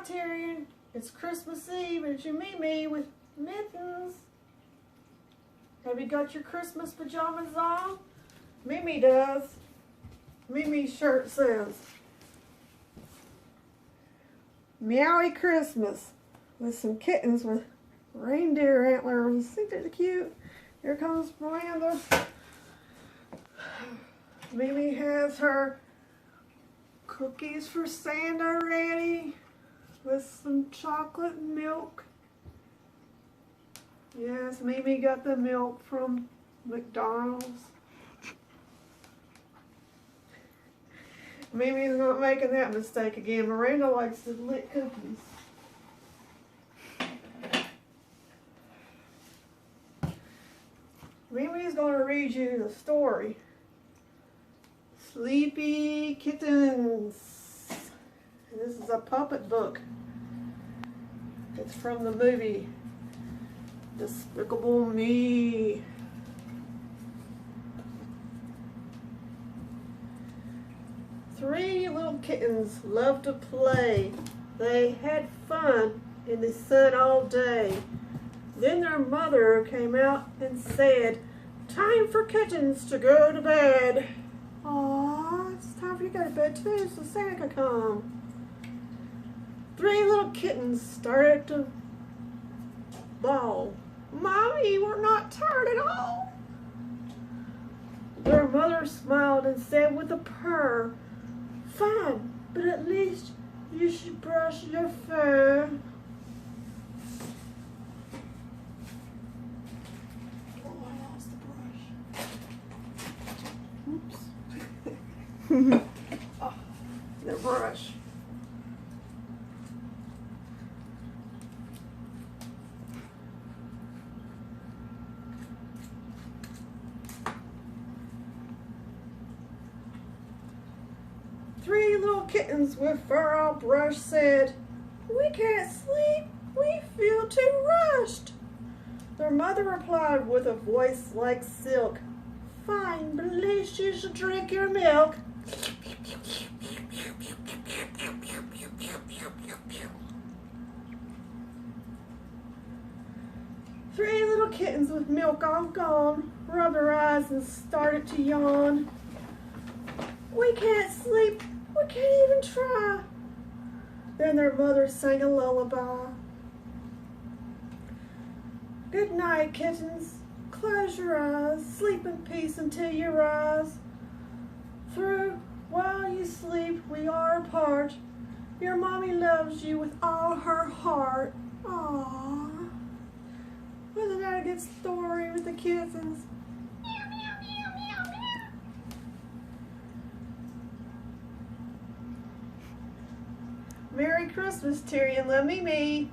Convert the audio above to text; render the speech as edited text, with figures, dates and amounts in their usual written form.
Tyrion. It's Christmas Eve and it's your Mimi with mittens. Have you got your Christmas pajamas on? Mimi does. Mimi's shirt says, Meowy Christmas, with some kittens with reindeer antlers. Think they're cute. Here comes Miranda. Mimi has her cookies for Santa ready with some chocolate milk. Yes, Mimi got the milk from McDonald's. Mimi's not making that mistake again. Miranda likes to lick cookies. Mimi's going to read you the story. Sleepy Kittens. And this is a puppet book. It's from the movie Despicable Me. Three little kittens loved to play. They had fun in the sun all day. Then their mother came out and said, "Time for kittens to go to bed." Aw, it's time for you to go to bed too, so Santa can come. Three little kittens started to bawl. "Mommy, we're not tired at all." Their mother smiled and said with a purr, "Fine, but at least you should brush your fur." Oh, I lost the brush. Oops. Oh, the brush. Three little kittens with fur all brushed said, "We can't sleep, we feel too rushed." Their mother replied with a voice like silk, "Fine, but at least you should drink your milk." Three little kittens with milk all gone rubbed their eyes and started to yawn. "We can't sleep, we can't even try." Then their mother sang a lullaby. "Good night, kittens. Close your eyes, sleep in peace until you rise. Through while you sleep, we are apart. Your mommy loves you with all her heart." Aww. Wasn't that a good story with the kittens? Meow, meow, meow, meow, meow. Merry Christmas, Tyrion. Love, Mimi.